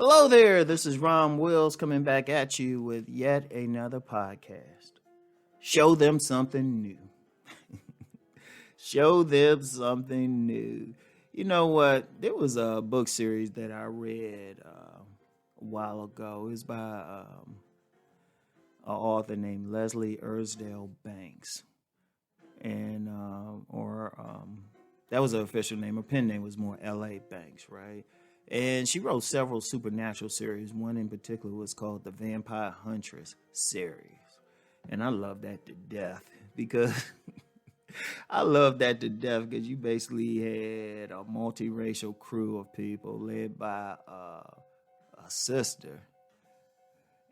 Hello there, this is Rom Wills coming back at you with yet another podcast. Show them something new. Show them something new. You know what? There was a book series that I read a while ago. It was by an author named Leslie Ersdale Banks. And, that was her official name. Her pen name was more L.A. Banks, right? And she wrote several supernatural series. One in particular was called the Vampire Huntress series. And I love that to death because you basically had a multiracial crew of people led by a sister.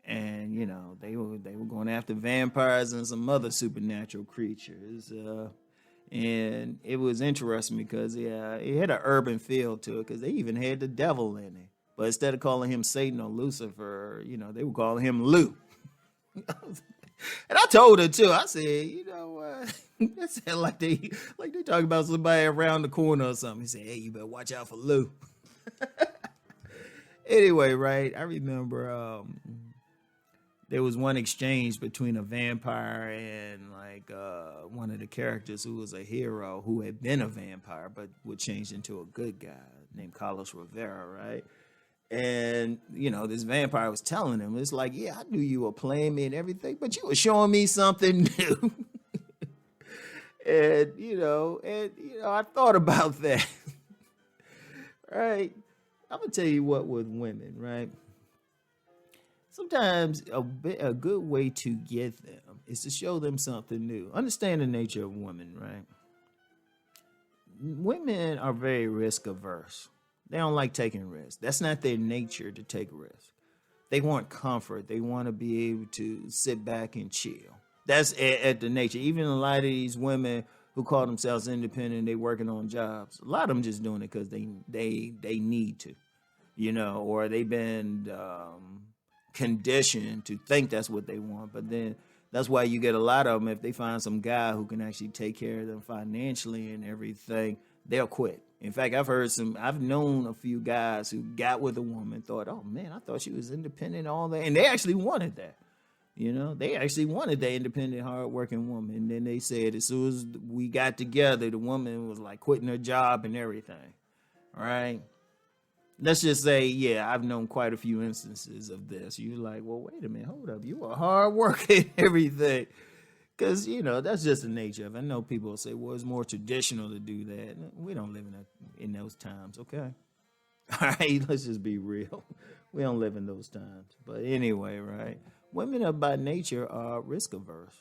And, you know, they were going after vampires and some other supernatural creatures. And it was interesting because it had an urban feel to it because they even had the devil in it. But instead of calling him Satan or Lucifer, you know, they were calling him Lou. And I told her too. I said, you know what? That sounded like they talking about somebody around the corner or something. He said, hey, you better watch out for Lou. Anyway, right? I remember there was one exchange between a vampire and one of the characters who was a hero who had been a vampire but would change into a good guy named Carlos Rivera, right? And, you know, this vampire was telling him, it's like, yeah, I knew you were playing me and everything, but you were showing me something new. and I thought about that. Right? I'm going to tell you what with women, right? Sometimes a good way to get them is to show them something new. Understand the nature of women, right? Women are very risk averse. They don't like taking risks. That's not their nature to take risks. They want comfort. They want to be able to sit back and chill. That's at the nature. Even a lot of these women who call themselves independent, they working on jobs. A lot of them just doing it because they need to, you know, or they've been conditioned to think that's what they want. But then that's why you get a lot of them, if they find some guy who can actually take care of them financially and everything, they'll quit. In fact, I've known a few guys who got with a woman, thought, oh man, I thought she was independent, all that. And they actually wanted that. You know, they actually wanted that independent, hardworking woman. And then they said as soon as we got together, the woman was like quitting her job and everything. All right. Let's just say, yeah, I've known quite a few instances of this. You're like, well, wait a minute, hold up. You are hard working and everything. Because, you know, that's just the nature of it. I know people will say, well, it's more traditional to do that. We don't live in those times, okay? All right, let's just be real. We don't live in those times. But anyway, right? Women are by nature are risk averse.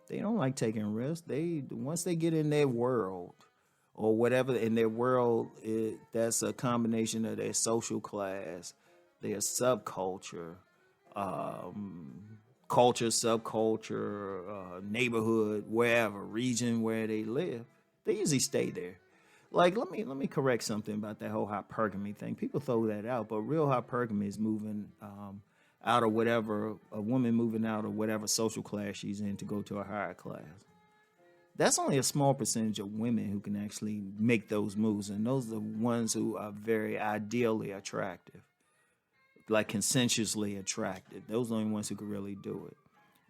They don't like taking risks. Once they get in their world, or whatever in their world, that's a combination of their social class, their subculture, culture, subculture, neighborhood, wherever, region where they live. They usually stay there. Like, let me correct something about that whole hypergamy thing. People throw that out, but real hypergamy is moving out of whatever, a woman moving out of whatever social class she's in to go to a higher class. That's only a small percentage of women who can actually make those moves. And those are the ones who are very ideally attractive, like consensuously attractive. Those are the only ones who can really do it.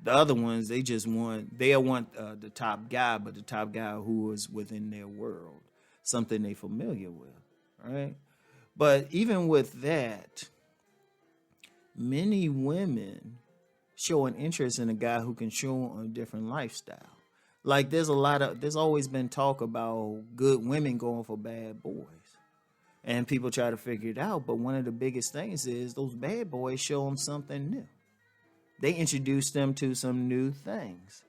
The other ones, they want the top guy, but the top guy who is within their world, something they're familiar with, right? But even with that, many women show an interest in a guy who can show a different lifestyle. Like there's always been talk about good women going for bad boys. And people try to figure it out. But one of the biggest things is those bad boys show them something new. They introduce them to some new things,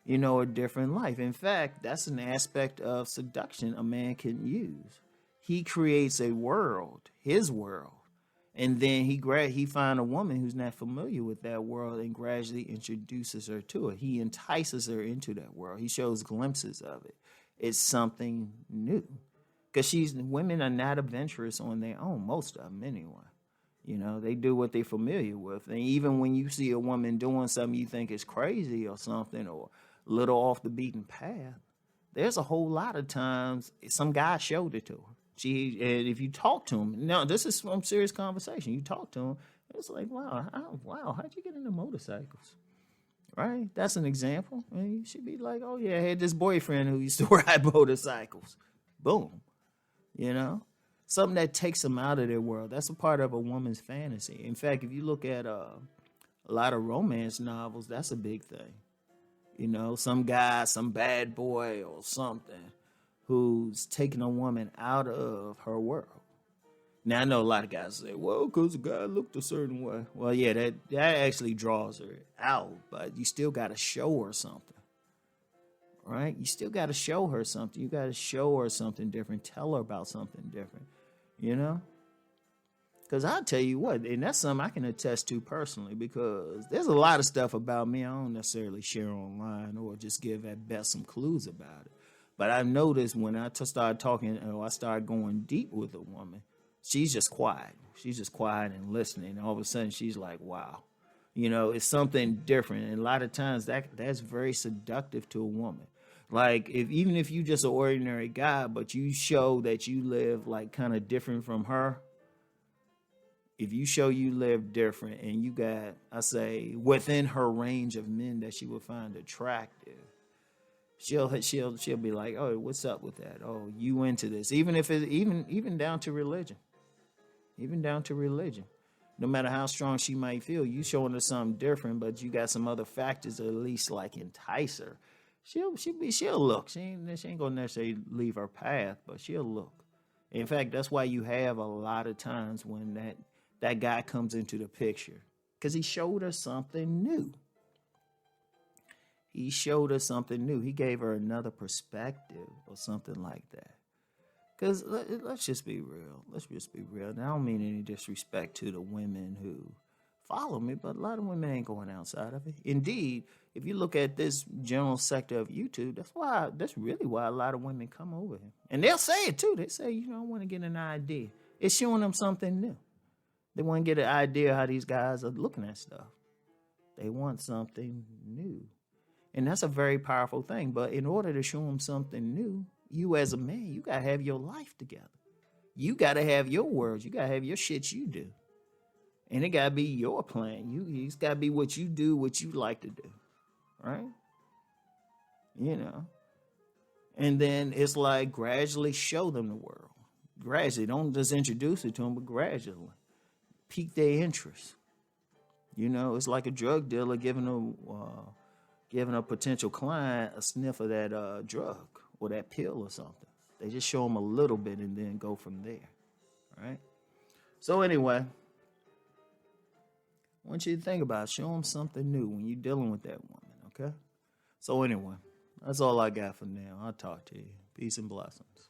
you know, a different life. In fact, that's an aspect of seduction a man can use. He creates a world, his world. And then he finds a woman who's not familiar with that world and gradually introduces her to it. He entices her into that world. He shows glimpses of it. It's something new. Because women are not adventurous on their own, most of them anyway. You know, they do what they're familiar with. And even when you see a woman doing something you think is crazy or something or a little off the beaten path, there's a whole lot of times some guy showed it to her. And if you talk to them, now this is some serious conversation. You talk to them, it's like, wow, how'd you get into motorcycles? Right? That's an example. And you should be like, oh yeah, I had this boyfriend who used to ride motorcycles. Boom. You know? Something that takes them out of their world. That's a part of a woman's fantasy. In fact, if you look at a lot of romance novels, that's a big thing. You know, some guy, some bad boy or something who's taking a woman out of her world. Now, I know a lot of guys say, well, because the guy looked a certain way. Well, yeah, that actually draws her out, but you still got to show her something, right? You still got to show her something. You got to show her something different. Tell her about something different, you know? Because I'll tell you what, and that's something I can attest to personally, because there's a lot of stuff about me I don't necessarily share online or just give at best some clues about it. But I've noticed when I started talking, or I started going deep with a woman, she's just quiet. She's just quiet and listening. And all of a sudden, she's like, wow. You know, it's something different. And a lot of times, that's very seductive to a woman. Like, even if you just an ordinary guy, but you show that you live, like, kind of different from her, if you show you live different and you got, I say, within her range of men that she would find attractive, she'll be like, oh, what's up with that? Oh, you into this? Even if it even down to religion. Even down to religion. No matter how strong she might feel, you showing her something different, but you got some other factors that at least like entice her. She'll look. She ain't gonna necessarily leave her path, but she'll look. In fact, that's why you have a lot of times when that guy comes into the picture, because he showed her something new. He showed her something new. He gave her another perspective or something like that. Because let's just be real. Let's just be real. Now, I don't mean any disrespect to the women who follow me, but a lot of women ain't going outside of it. Indeed, if you look at this general sector of YouTube, that's really why a lot of women come over here. And they'll say it too. They say, I want to get an idea. It's showing them something new. They want to get an idea how these guys are looking at stuff. They want something new. And that's a very powerful thing. But in order to show them something new, you as a man, you got to have your life together. You got to have your words. You got to have your shit you do. And it got to be your plan. It's got to be what you do, what you like to do. Right? And then it's like gradually show them the world. Gradually. Don't just introduce it to them, but gradually. Pique their interest. It's like a drug dealer giving a potential client a sniff of that drug or that pill or something. They just show them a little bit and then go from there. Right? So anyway, I want you to think about it. Show them something new when you're dealing with that woman, okay? So anyway, that's all I got for now. I'll talk to you. Peace and blessings.